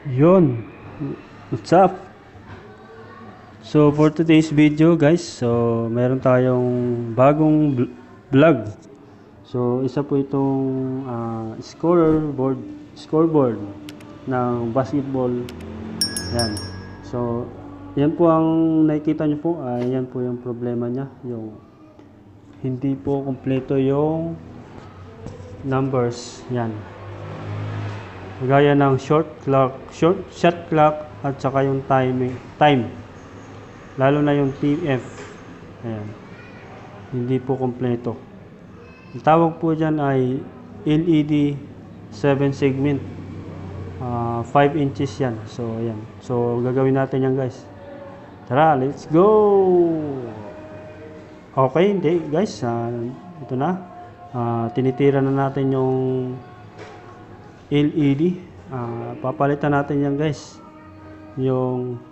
Yun, what's up? So for today's video guys, so meron tayong bagong vlog. So isa po itong scoreboard ng basketball. Yan. So yan po ang nakikita nyo po, yan po yung problema niya, yung hindi po kumpleto yung numbers. Yan. Gaya ng shot clock at saka yung time. Lalo na yung TF. Ayan. Hindi po kompleto. Ang tawag po dyan ay LED 7 segment. 5 inches yan. So, ayan. So, gagawin natin yan guys. Tara, let's go! Okay, hindi guys. Ito na. Tinitira na natin yung LED. Papalitan natin yan guys, yung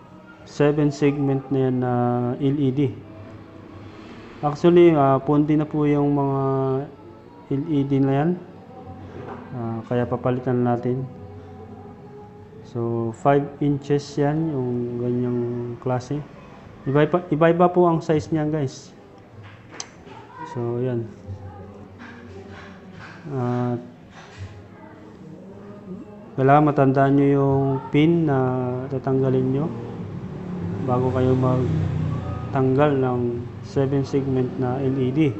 7 segment na yan na LED. Actually pundi na po yung mga LED na yan, kaya papalitan natin. So 5 inches yan yung ganyang klase. Iba-iba po ang size niyan guys. So yan. Kailangan matandaan nyo yung pin na tatanggalin nyo bago kayo magtanggal ng 7 segment na LED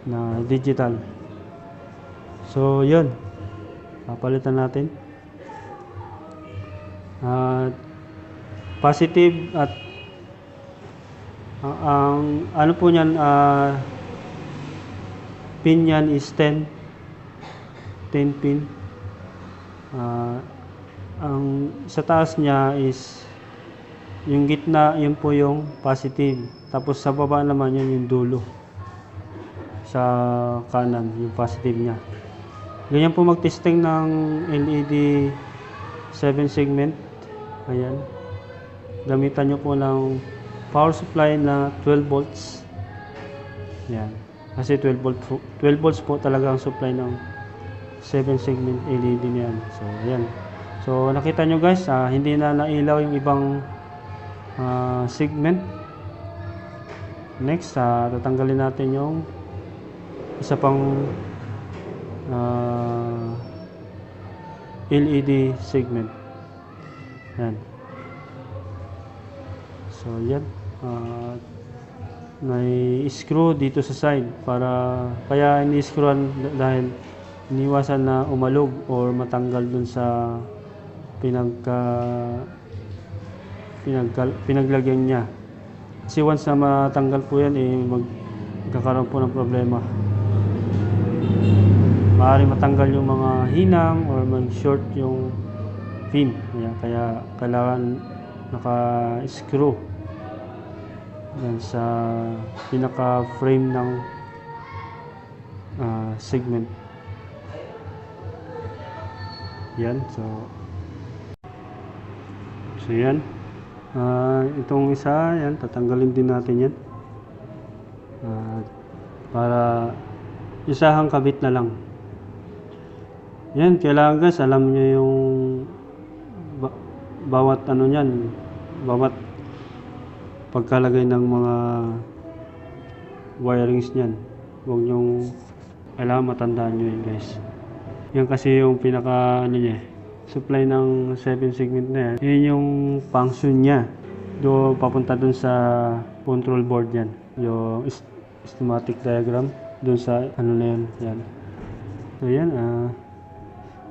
na digital. So yun, papalitan natin. Positive at ang ano po nyan, pin yan is 10 pin. Ang sa taas niya is yung gitna, yun po yung positive, tapos sa baba naman yun yung dulo sa kanan, yung positive niya. Ganyan po mag-testing ng LED 7 segment. Ayan, gamitan nyo po ng power supply na 12 volts. Yan, kasi 12 volts po talaga ang supply ng 7 segment LED niyan. So ayan. So nakita nyo guys, hindi na nailaw yung ibang segment. Next, tatanggalin natin yung isa pang LED segment. Yan. So yan. May screw dito sa side, kaya ini-screwan dahil iniwasan na umalog or matanggal dun sa pinaglagyan niya. Kasi once na matanggal po yan, magkakaroon po ng problema. Maaaring matanggal yung mga hinang or mag-short yung pin. Kaya kailangan naka-screw yan sa pinaka-frame ng segment. Yan, so yan. Itong isa, yan, tatanggalin din natin yan. Para isahang kabit na lang. Yan, kailangan guys, alam nyo yung bawat ano yan, bawat pagkalagay ng mga wirings nyan. Huwag nyong, kailangan matandaan nyo yun guys. Yan kasi yung pinaka supply ng 7 segment na yan. Yun yung function niya. Papunta dun sa control board yan. Yung schematic diagram dun sa ano na yan. Yan. So yan.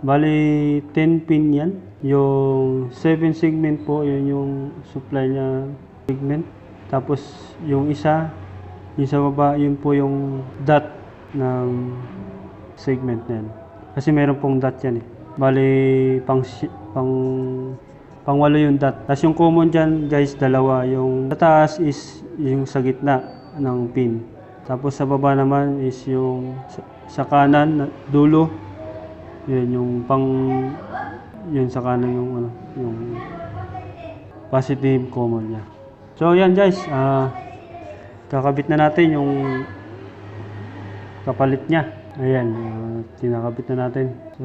Bali 10 pin yan. Yung 7 segment po, yun yung supply niya segment. Tapos yung isa, yung sa baba, yun po yung dot ng segment na yan. Kasi meron pong dot yan eh. Bali, pang-walo yung dot. Tapos yung common dyan guys, dalawa. Yung sa taas is yung sa gitna ng pin. Tapos sa baba naman is yung sa kanan, dulo. Yun yung yun sa kanan yung yung positive common niya. So yan guys, kakabit na natin yung kapalit niya. Ayan, kinakabit na natin. So,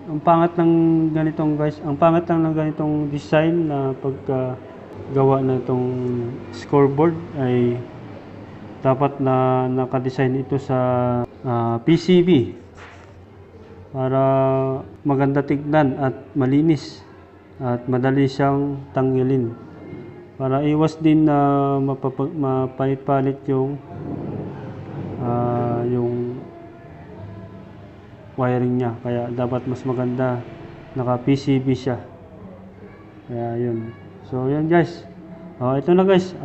ang pangit ng ganitong guys, ang pangit lang ng ganitong design na paggawa na itong scoreboard ay dapat na nakadesign ito sa PCB para maganda tignan at malinis at madali siyang tanggalin. Para iwas din na mapalit-palit yung wiring niya. Kaya dapat mas maganda naka PCB siya. Kaya yun. So yun guys. Ito na guys.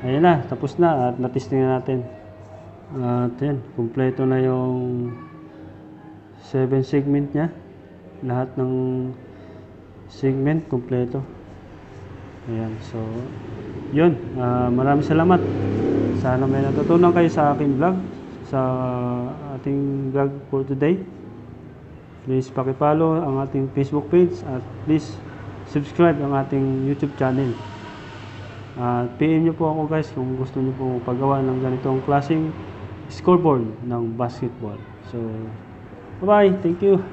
Ayan na. Tapos na. At natesting na natin. At yan. Kumpleto na yung 7 segment niya. Lahat ng segment kumpleto. Ayan. So yun. Maraming salamat. Sana may natutunan kayo sa aking vlog. Sa ating vlog for today. Please pakipollow ang ating Facebook page at please subscribe ang ating YouTube channel. At PM nyo po ako guys kung gusto nyo po paggawa ng ganitong klaseng scoreboard ng basketball. So, bye-bye. Thank you.